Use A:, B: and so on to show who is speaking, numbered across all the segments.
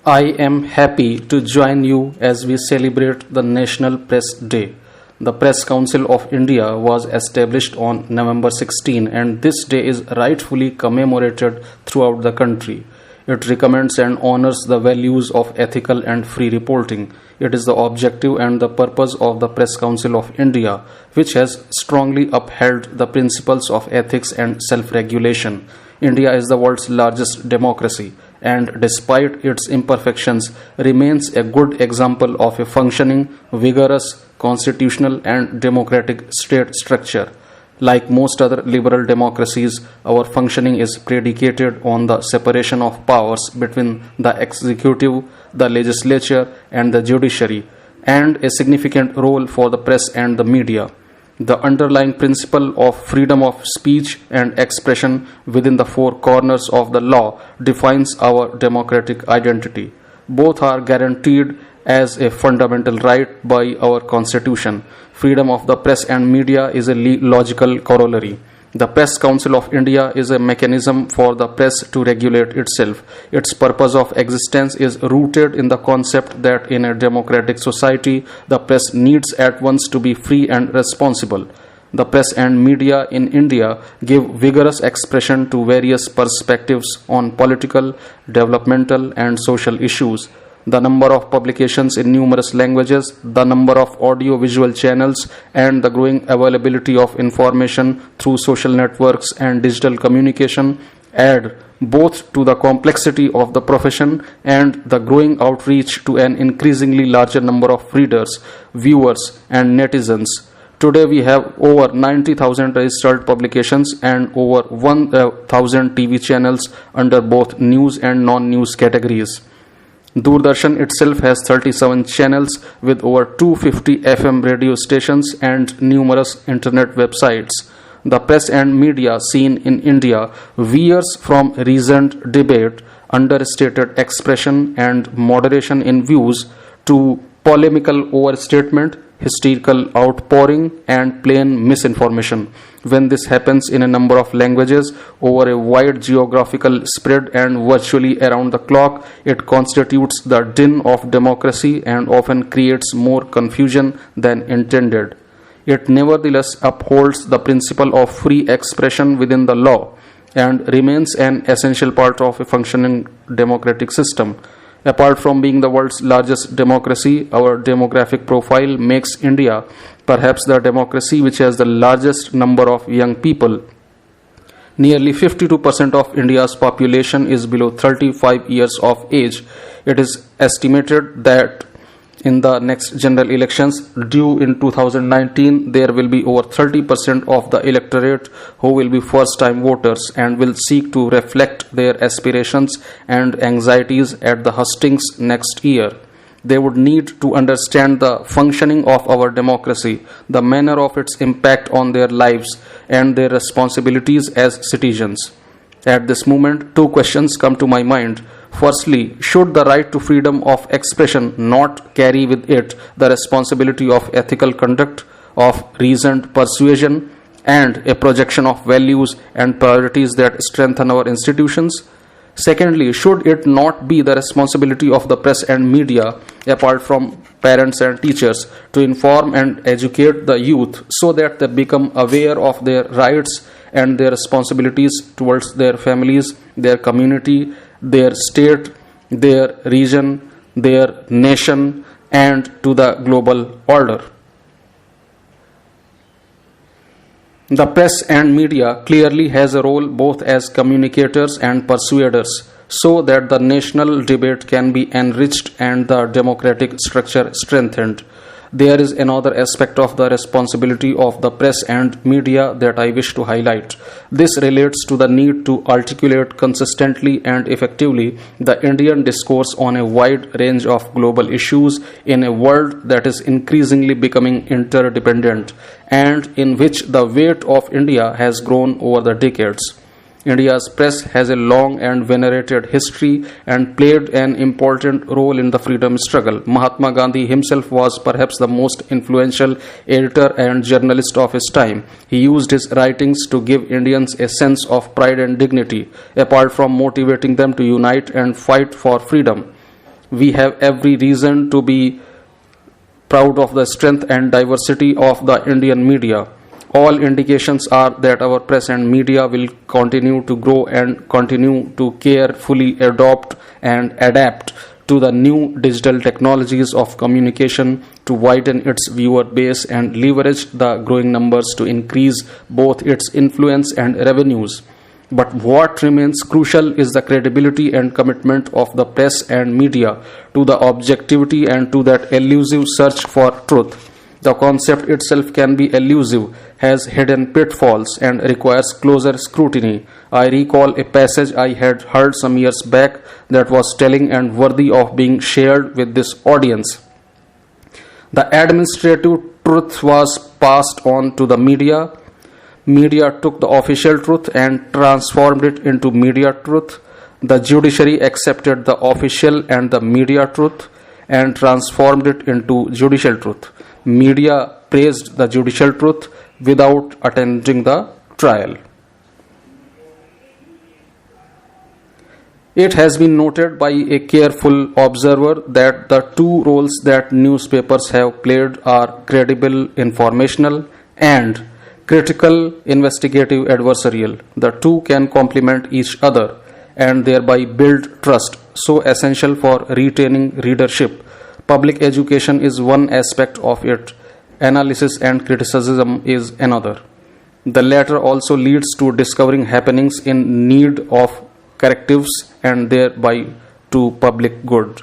A: I am happy to join you as we celebrate the National Press Day. The Press Council of India was established on November 16, and this day is rightfully commemorated throughout the country. It recommends and honors the values of ethical and free reporting. It is the objective and the purpose of the Press Council of India, which has strongly upheld the principles of ethics and self-regulation. India is the world's largest democracy, and despite its imperfections, remains a good example of a functioning, vigorous, constitutional and democratic state structure. Like most other liberal democracies, our functioning is predicated on the separation of powers between the executive, the legislature, and the judiciary, and a significant role for the press and the media. The underlying principle of freedom of speech and expression within the four corners of the law defines our democratic identity. Both are guaranteed as a fundamental right by our Constitution. Freedom of the press and media is a logical corollary. The Press Council of India is a mechanism for the press to regulate itself. Its purpose of existence is rooted in the concept that in a democratic society, the press needs at once to be free and responsible. The press and media in India give vigorous expression to various perspectives on political, developmental, and social issues. The number of publications in numerous languages, the number of audio-visual channels, and the growing availability of information through social networks and digital communication add both to the complexity of the profession and the growing outreach to an increasingly larger number of readers, viewers, and netizens. Today we have over 90,000 registered publications and over 1,000 TV channels under both news and non-news categories. Doordarshan itself has 37 channels with over 250 FM radio stations and numerous internet websites. The press and media scene in India veers from reasoned debate, understated expression, and moderation in views to polemical overstatement, hysterical outpouring, and plain misinformation. When this happens in a number of languages over a wide geographical spread and virtually around the clock, it constitutes the din of democracy and often creates more confusion than intended. It nevertheless upholds the principle of free expression within the law and remains an essential part of a functioning democratic system. Apart from being the world's largest democracy, our demographic profile makes India perhaps the democracy which has the largest number of young people. Nearly 52% of India's population is below 35 years of age. It is estimated that in the next general elections due in 2019, there will be over 30% of the electorate who will be first-time voters and will seek to reflect their aspirations and anxieties at the hustings next year. They would need to understand the functioning of our democracy, the manner of its impact on their lives, and their responsibilities as citizens. At this moment, two questions come to my mind. Firstly, should the right to freedom of expression not carry with it the responsibility of ethical conduct, of reasoned persuasion, and a projection of values and priorities that strengthen our institutions? Secondly, should it not be the responsibility of the press and media, apart from parents and teachers, to inform and educate the youth so that they become aware of their rights and their responsibilities towards their families, their community, their state, their region, their nation, and to the global order? The press and media clearly has a role both as communicators and persuaders so that the national debate can be enriched and the democratic structure strengthened. There is another aspect of the responsibility of the press and media that I wish to highlight. This relates to the need to articulate consistently and effectively the Indian discourse on a wide range of global issues in a world that is increasingly becoming interdependent and in which the weight of India has grown over the decades. India's press has a long and venerated history and played an important role in the freedom struggle. Mahatma Gandhi himself was perhaps the most influential editor and journalist of his time. He used his writings to give Indians a sense of pride and dignity, apart from motivating them to unite and fight for freedom. We have every reason to be proud of the strength and diversity of the Indian media. All indications are that our press and media will continue to grow and continue to carefully adopt and adapt to the new digital technologies of communication to widen its viewer base and leverage the growing numbers to increase both its influence and revenues. But what remains crucial is the credibility and commitment of the press and media to the objectivity and to that elusive search for truth. The concept itself can be elusive, has hidden pitfalls, and requires closer scrutiny. I recall a passage I had heard some years back that was telling and worthy of being shared with this audience. The administrative truth was passed on to the media. Media took the official truth and transformed it into media truth. The judiciary accepted the official and the media truth and transformed it into judicial truth. Media praised the judicial truth without attending the trial. It has been noted by a careful observer that the two roles that newspapers have played are credible informational and critical investigative adversarial. The two can complement each other and thereby build trust, so essential for retaining readership. Public education is one aspect of it, analysis and criticism is another. The latter also leads to discovering happenings in need of correctives and thereby to public good.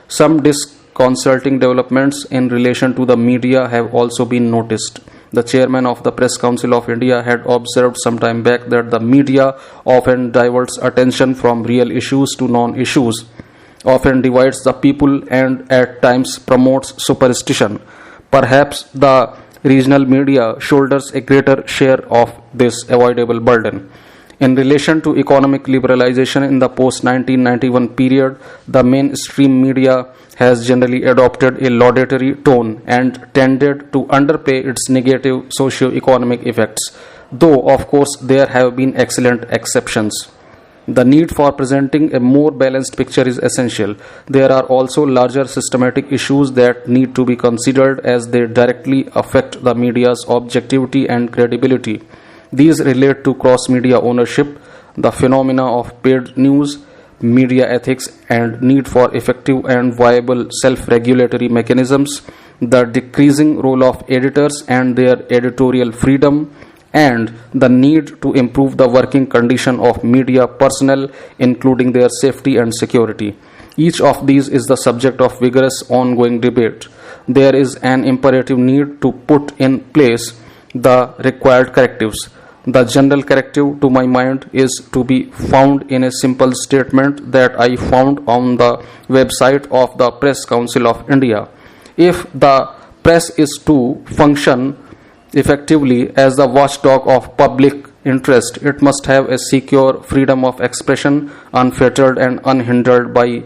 A: Some disconcerting developments in relation to the media have also been noticed. The chairman of the Press Council of India had observed some time back that the media often diverts attention from real issues to non-issues, often divides the people and at times promotes superstition. Perhaps the regional media shoulders a greater share of this avoidable burden. In relation to economic liberalization in the post-1991 period, the mainstream media has generally adopted a laudatory tone and tended to underplay its negative socio-economic effects, though of course there have been excellent exceptions. The need for presenting a more balanced picture is essential. There are also larger systematic issues that need to be considered as they directly affect the media's objectivity and credibility. These relate to cross-media ownership, the phenomena of paid news, media ethics, and need for effective and viable self-regulatory mechanisms, the decreasing role of editors and their editorial freedom, and the need to improve the working condition of media personnel, including their safety and security. Each of these is the subject of vigorous ongoing debate. There is an imperative need to put in place the required correctives. The general corrective, to my mind, is to be found in a simple statement that I found on the website of the Press Council of India. If the press is to function effectively as the watchdog of public interest, it must have a secure freedom of expression, unfettered and unhindered by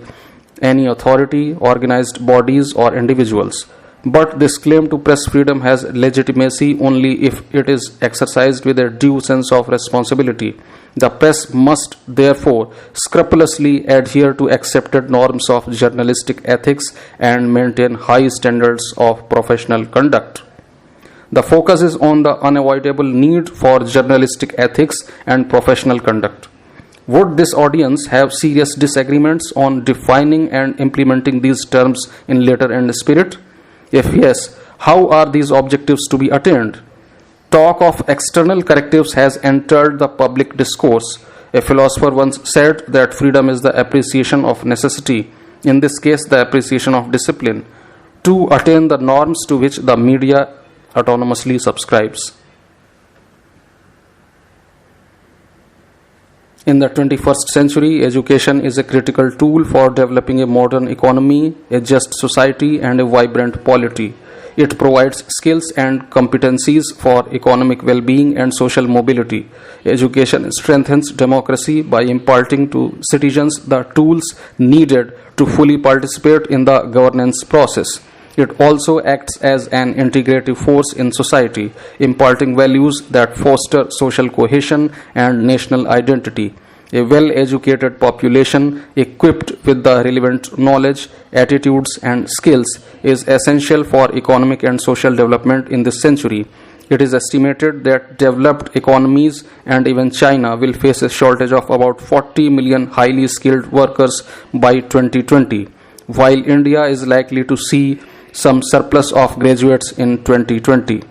A: any authority, organized bodies, or individuals. But this claim to press freedom has legitimacy only if it is exercised with a due sense of responsibility. The press must therefore scrupulously adhere to accepted norms of journalistic ethics and maintain high standards of professional conduct. The focus is on the unavoidable need for journalistic ethics and professional conduct. Would this audience have serious disagreements on defining and implementing these terms in letter and spirit? If yes, how are these objectives to be attained? Talk of external correctives has entered the public discourse. A philosopher once said that freedom is the appreciation of necessity, in this case the appreciation of discipline, to attain the norms to which the media autonomously subscribes. In the 21st century, education is a critical tool for developing a modern economy, a just society, and a vibrant polity. It provides skills and competencies for economic well-being and social mobility. Education strengthens democracy by imparting to citizens the tools needed to fully participate in the governance process. It also acts as an integrative force in society, imparting values that foster social cohesion and national identity. A well-educated population equipped with the relevant knowledge, attitudes, and skills is essential for economic and social development in this century. It is estimated that developed economies and even China will face a shortage of about 40 million highly skilled workers by 2020, while India is likely to see some surplus of graduates in 2020.